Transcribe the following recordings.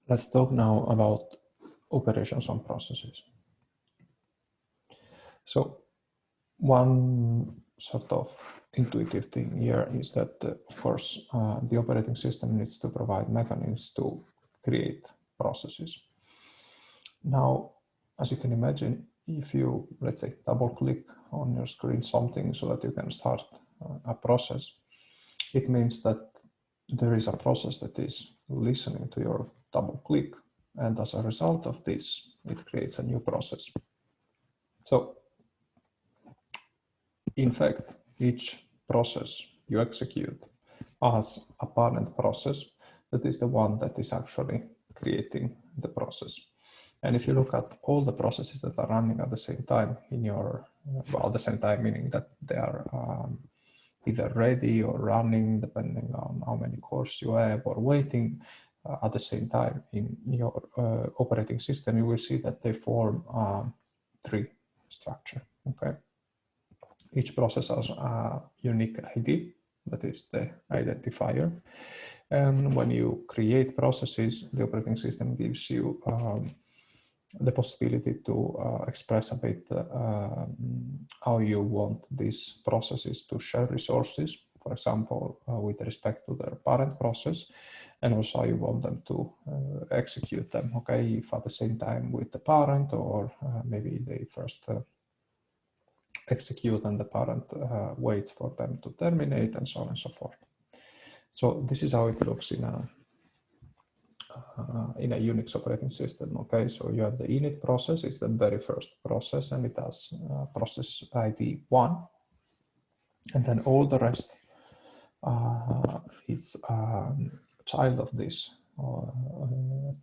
Let's talk now about operations on processes. So one sort of intuitive thing here is that, of course, the operating system needs to provide mechanisms to create processes. Now, as you can imagine, if you, let's say, double click on your screen something so that you can start a process, it means that there is a process that is listening to your double click. And as a result of this, it creates a new process. So in fact, each process you execute has a parent process that is the one that is actually creating the process. And if you look at all the processes that are running at the same time in your, well, at the same time, meaning that they are either ready or running, depending on how many cores you have, or waiting at the same time in your operating system, you will see that they form a tree structure, okay? Each process has a unique ID, that is the identifier. And when you create processes, the operating system gives you the possibility to express a bit how you want these processes to share resources, for example, with respect to their parent process, and also how you want them to execute them, okay, if at the same time with the parent, or maybe they first execute and the parent waits for them to terminate, and so on and so forth. So this is how it looks in a Unix operating system. Okay, so you have the init process, it's the very first process, and it has process ID 1, and then all the rest is child of this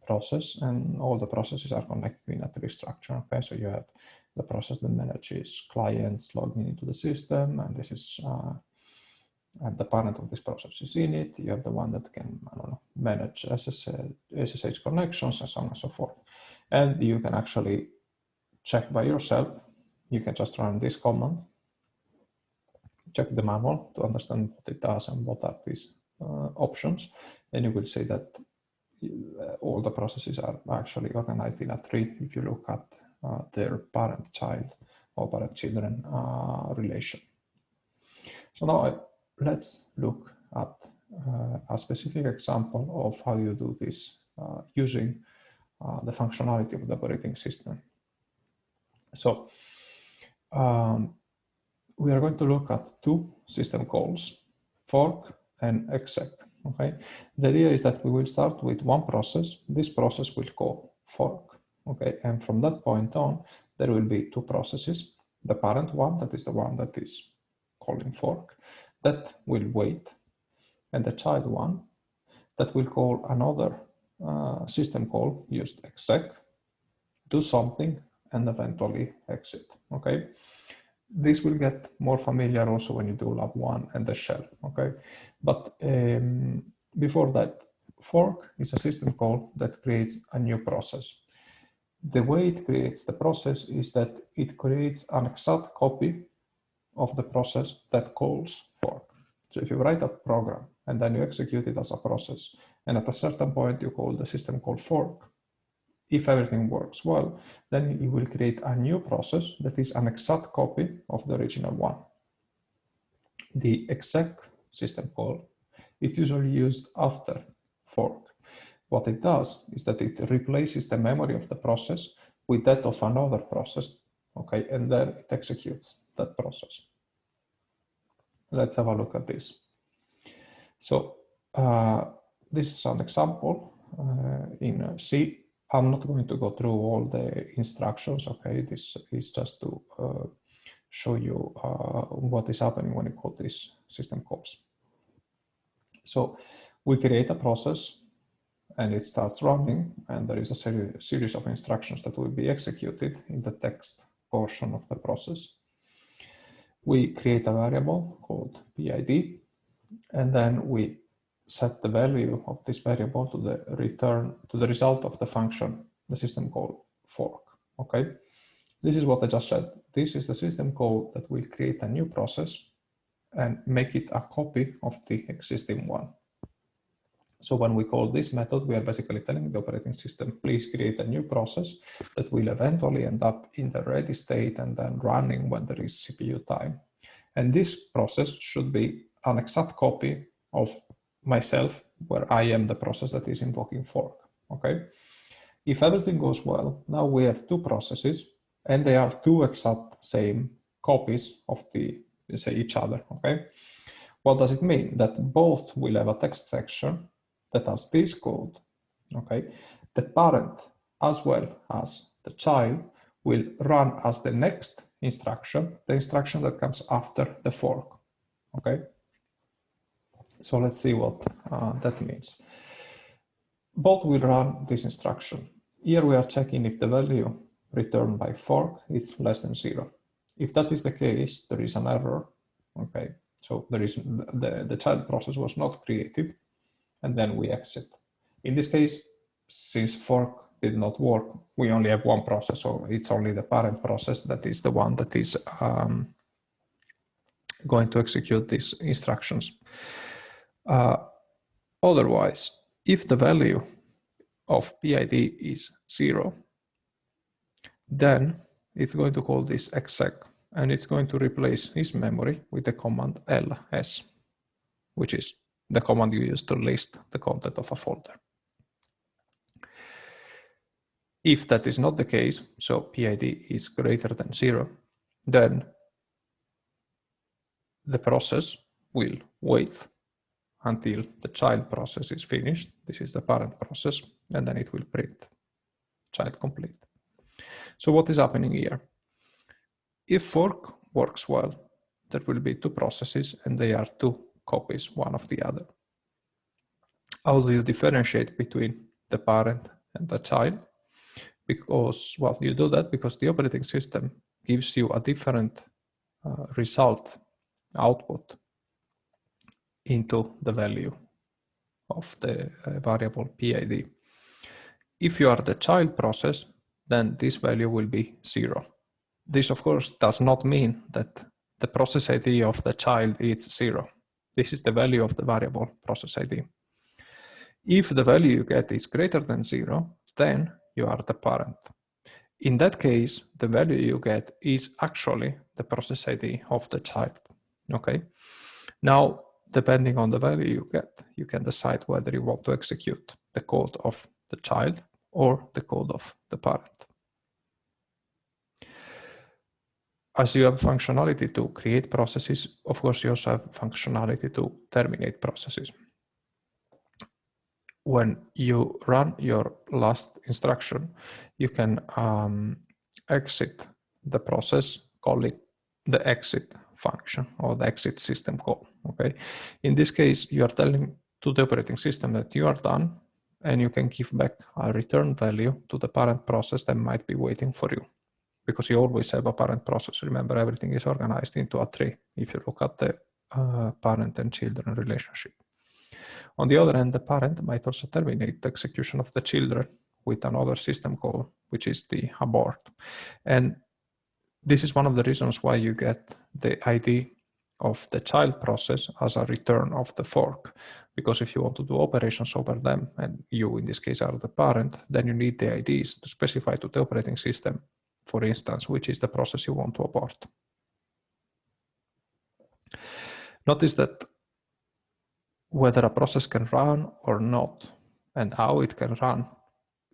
process, and all the processes are connected in a tree structure. Okay, so you have the process that manages clients logging into the system, and this is and the parent of this process is init. You have the one that can, I don't know, manage SSH connections and so on and so forth. And you can actually check by yourself. You can just run this command, check the manual to understand what it does and what are these options. And you will see that all the processes are actually organized in a tree if you look at their parent-child or parent-children relation. So now let's look at a specific example of how you do this using the functionality of the operating system. So we are going to look at two system calls, fork and exec. Okay, the idea is that we will start with one process. This process will call fork. Okay, and from that point on, there will be two processes. The parent one, that is the one that is calling fork, that will wait, and the child one that will call another system call used exec, do something, and eventually exit. Okay, this will get more familiar also when you do lab 1 and the shell. Okay, but before that, fork is a system call that creates a new process. The way it creates the process is that it creates an exact copy of the process that calls fork. So if you write a program and then you execute it as a process, and at a certain point you call the system call fork, if everything works well, then you will create a new process that is an exact copy of the original one. The exec system call is usually used after fork. What it does is that it replaces the memory of the process with that of another process, okay, and then it executes that process. Let's have a look at this. So this is an example in C. I'm not going to go through all the instructions, okay? This is just to show you what is happening when you call these system calls. So we create a process and it starts running, and there is a series of instructions that will be executed in the text portion of the process. We create a variable called PID, and then we set the value of this variable to the result of the function, the system call fork. Okay, this is what I just said. This is the system call that will create a new process and make it a copy of the existing one. So when we call this method, we are basically telling the operating system, please create a new process that will eventually end up in the ready state and then running when there is CPU time. And this process should be an exact copy of myself, where I am the process that is invoking fork, okay? If everything goes well, now we have two processes and they are two exact same copies of each other, okay? What does it mean? That both will have a text section that has this code, okay? The parent as well as the child will run as the next instruction, the instruction that comes after the fork, okay? So let's see what that means. Both will run this instruction. Here we are checking if the value returned by fork is less than 0. If that is the case, there is an error, okay? So there is the child process was not created, and then we exit. In this case, since fork did not work, we only have one process, so it's only the parent process that is the one that is going to execute these instructions. Otherwise, if the value of PID is 0, then it's going to call this exec, and it's going to replace his memory with the command ls, which is the command you use to list the content of a folder. If that is not the case, so PID is greater than 0, then the process will wait until the child process is finished. This is the parent process, and then it will print child complete. So what is happening here? If fork works well, there will be two processes and they are two copies, one of the other. How do you differentiate between the parent and the child? Because, well, you do that because the operating system gives you a different result output into the value of the variable PID. If you are the child process, then this value will be 0. This, of course, does not mean that the process ID of the child is 0. This is the value of the variable process ID. If the value you get is greater than 0, then you are the parent. In that case, the value you get is actually the process ID of the child, okay? Now, depending on the value you get, you can decide whether you want to execute the code of the child or the code of the parent. As you have functionality to create processes, of course, you also have functionality to terminate processes. When you run your last instruction, you can exit the process calling the exit function or the exit system call, okay? In this case, you are telling to the operating system that you are done, and you can give back a return value to the parent process that might be waiting for you, because you always have a parent process. Remember, everything is organized into a tree if you look at the parent and children relationship. On the other hand, the parent might also terminate the execution of the children with another system call, which is the abort. And this is one of the reasons why you get the ID of the child process as a return of the fork. Because if you want to do operations over them, and you in this case are the parent, then you need the IDs to specify to the operating system, for instance, which is the process you want to abort. Notice that whether a process can run or not, and how it can run,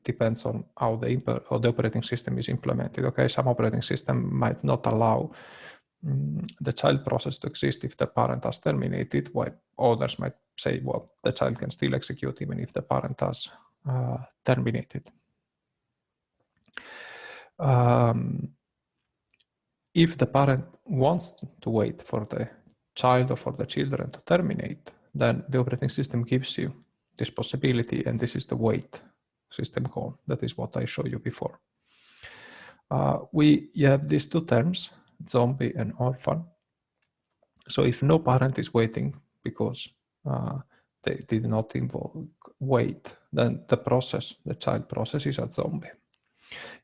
depends on how the operating system is implemented. Okay, some operating system might not allow the child process to exist if the parent has terminated, while others might say, well, the child can still execute even if the parent has terminated. If the parent wants to wait for the child or for the children to terminate, then the operating system gives you this possibility, and this is the wait system call. That is what I showed you before. We have these two terms, zombie and orphan. So if no parent is waiting because they did not invoke wait, then the process, the child process, is a zombie.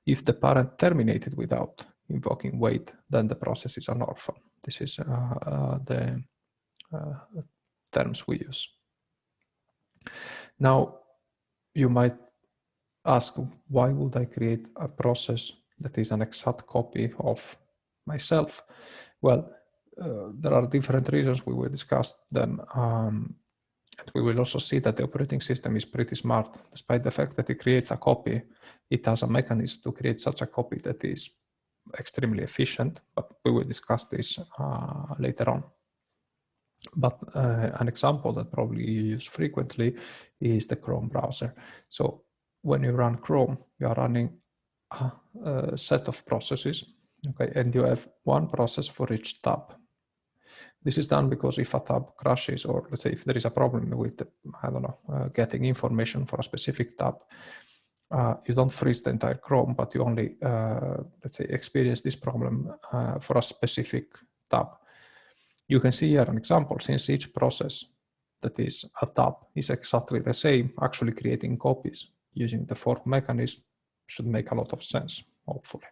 If the parent terminated without invoking wait, then the process is an orphan. This is the terms we use. Now, you might ask, why would I create a process that is an exact copy of myself? Well, there are different reasons. We will discuss them. And we will also see that the operating system is pretty smart. Despite the fact that it creates a copy, it has a mechanism to create such a copy that is extremely efficient, but we will discuss this later on. But an example that probably you use frequently is the Chrome browser. So when you run Chrome, you are running a set of processes, okay, and you have one process for each tab. This is done because if a tab crashes, or let's say if there is a problem with, I don't know, getting information for a specific tab, you don't freeze the entire Chrome, but you only, let's say, experience this problem for a specific tab. You can see here an example, since each process that is a tab is exactly the same, actually creating copies using the fork mechanism should make a lot of sense, hopefully.